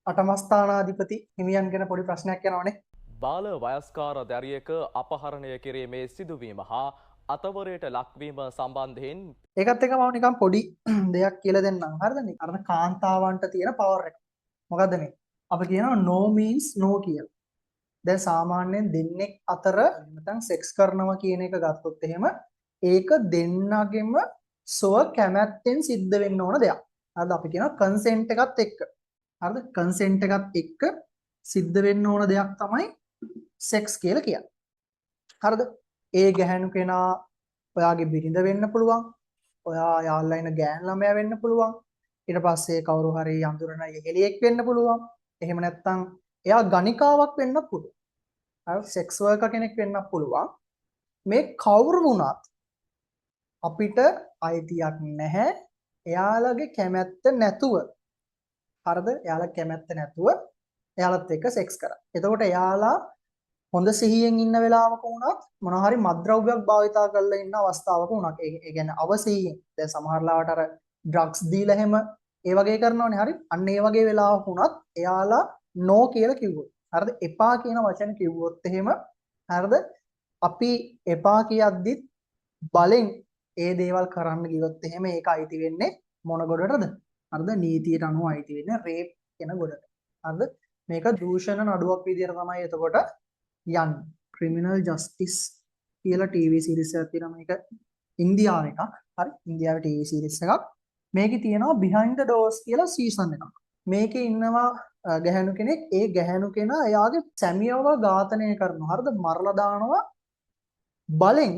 අටමස්ථානාධිපති හිමියන් ගැන පොඩි ප්‍රශ්නයක් යනවනේ. බාල වයස්කාර දැරියක අපහරණය කිරීමේ සිදුවීම හා අතවරයට ලක්වීම සම්බන්ධයෙන් ඒකත් එක මම නිකන් පොඩි දෙයක් කියලා දෙන්නම්. හරිද? මේ අර කාන්තාවන්ට තියෙන පවර් එක. මොකද්ද මේ? අපි කියනවා no means no කියලා. දැන් සාමාන්‍යයෙන් දෙන්නෙක් අතර නැත්නම් සෙක්ස් කරනවා කියන එක ගත්තොත් එහෙම ඒක දෙන්නගෙම සොව කැමැත්තෙන් සිද්ධ වෙන්න ඕන දෙයක්. හරිද? අපි කියනවා කන්සෙන්ට් එකත් එක්ක. හරිද? කන්සෙන්ට් එකත් එක්ක සිද්ධ වෙන්න ඕන දෙයක් තමයි සෙක්ස් කියලා කියන්නේ. හරිද? ඒ ගැහැණු කෙනා ඔයාගේ බිරිඳ වෙන්න පුළුවන්. ඔයා යාළුවා ඉන්න ගෑන් ළමයා වෙන්න පුළුවන්. ඊට පස්සේ කවුරු හරි අඳුරන යෙහෙලියෙක් වෙන්න පුළුවන්. එහෙම නැත්නම් එයා ගණිකාවක් වෙන්න පුළුවන්. හරි සෙක්ස් වර්කර් කෙනෙක් වෙන්න පුළුවන්. මේ කවුරු වුණත් අපිට අයිතියක් නැහැ. එයාලගේ කැමැත්ත නැතුව. හරිද? එයාලා කැමැත්ත නැතුව එයාලත් එක්ක සෙක්ස් කරා. එතකොට එයාලා හොඳ සිහියෙන් ඉන්න වෙලාවක වුණත් මොනවා හරි මත්ද්‍රව්‍යයක් භාවිතා කරලා ඉන්න අවස්ථාවක වුණත් ඒ කියන්නේ අවසිහියෙන් දැන් සමහරලාවට අර ඩ්‍රග්ස් දීලා එහෙම ඒ වගේ කරනවනේ හරි අන්න ඒ වගේ වෙලාවක වුණත් එයාලා නෝ කියලා කිව්වොත් හරිද එපා කියන වචන කිව්වොත් එහෙම හරිද අපි එපා කියද්දිත් බලෙන් ඒ දේවල් කරන්න ගියොත් එහෙම ඒක අයිති වෙන්නේ මොන ගොඩටද හරිද නීතියට අනුව අයිති වෙන්නේ රේප් කියන ගොඩට හරිද මේක දූෂණ නඩුවක් විදියට තමයි එතකොට යන්නේ ක්‍රිමිනල් ජස්ටිස් කියලා ටීවී සීරීස් එකක් තියෙනවා මේක ඉන්දියාව එකක් හරි ඉන්දියාවේ ටීවී සීරීස් එකක් මේකේ තියෙනවා බිහයින්ඩ් ද ඩෝර්ස් කියලා සීසන් එකක් මේකේ ඉන්නවා ගැහැණු කෙනෙක් ඒ ගැහැණු කෙනා එයාගේ සැමියව ඝාතනය කරනවා හරිද මරලා දානවා බලෙන්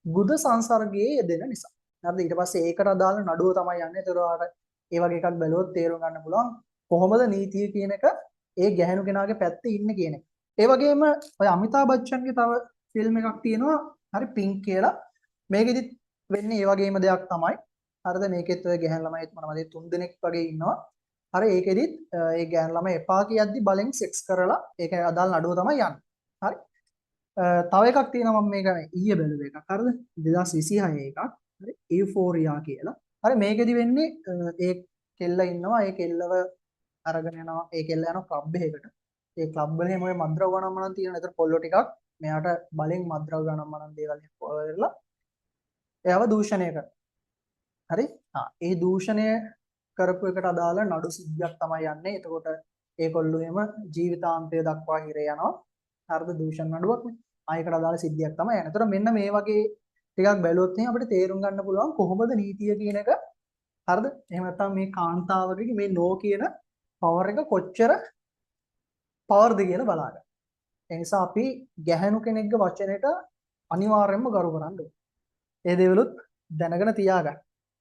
ගුද සංසර්ගයේ යෙදෙන නිසා හරිද ඊට පස්සේ ඒකට අදාළ නඩුව තමයි යන්නේ ඒතරවාට ඒ වගේ එකක් බැලුවොත් තේරුම් ගන්න පුළුවන් කොහොමද නීතිය කියන එක ඒ ගැහැණු කෙනාගේ පැත්තේ ඉන්නේ කියන එක ඒ වගේම ඔය අමිතාබ් බච්චන්ගේ තව ෆිල්ම් එකක් තියෙනවා හරි පින්ක් කියලා මේකෙදිත් වෙන්නේ ඒ වගේම දෙයක් තමයි හරිද මේකෙත් ඔය ගැහැණු ළමයිත් මොනවද තුන් දෙනෙක් වගේ ඉන්නවා හරි ඒකෙදිත් ඒ ගැහැණු ළමයි එපා කියද්දි බලෙන් සෙක්ස් කරලා ඒක අදාළ නඩුව තමයි යන්නේ හරි තව එකක් තියෙනවා මම මේක ඊයේ බැලුව එකක් හරිද 2026 එකක් හරි ඉයුෆෝරියා කියලා හරි මේකෙදි වෙන්නේ ඒ කෙල්ල ඉන්නවා ඒ කෙල්ලව අරගෙන යනවා ඒ කෙල්ල යනවා ක්ලබ් එකකට ඒ ක්ලබ් වල හැම වෙලේම මද්ද්‍රව්‍ය ගණන් තියෙන. ඒතර කොල්ලෝ ටිකක් මෙයාට බලෙන් මද්ද්‍රව්‍ය ගණන් දේවල් කරලා එයාව දූෂණය කරනවා. හරි? ඒ දූෂණය කරපු එකට අදාළ නඩු සිද්ධියක් තමයි යන්නේ. එතකොට ඒ කොල්ලෝ එම ජීවිතාන්තය දක්වා හිර යනවා. හරිද? දූෂණ නඩුවක්නේ. ආයකට අදාළ සිද්ධියක් තමයි යන්නේ. ඒතර මෙන්න මේ වගේ ටිකක් බැලුවොත් එහෙනම් අපිට තේරුම් ගන්න පුළුවන් කොහොමද නීතිය කියන එක හරිද? එහෙම නැත්නම් මේ කාන්තාවගේ මේ නෝ කියන පවර් එක කොච්චර පවර්ද කියලා බලා ගන්න. ඒ නිසා අපි ගැහැණු කෙනෙක්ගේ වචනයට අනිවාර්යයෙන්ම ගරු කරන්න ඕනේ. ඒ දේවලුත් දැනගෙන තියාගන්න.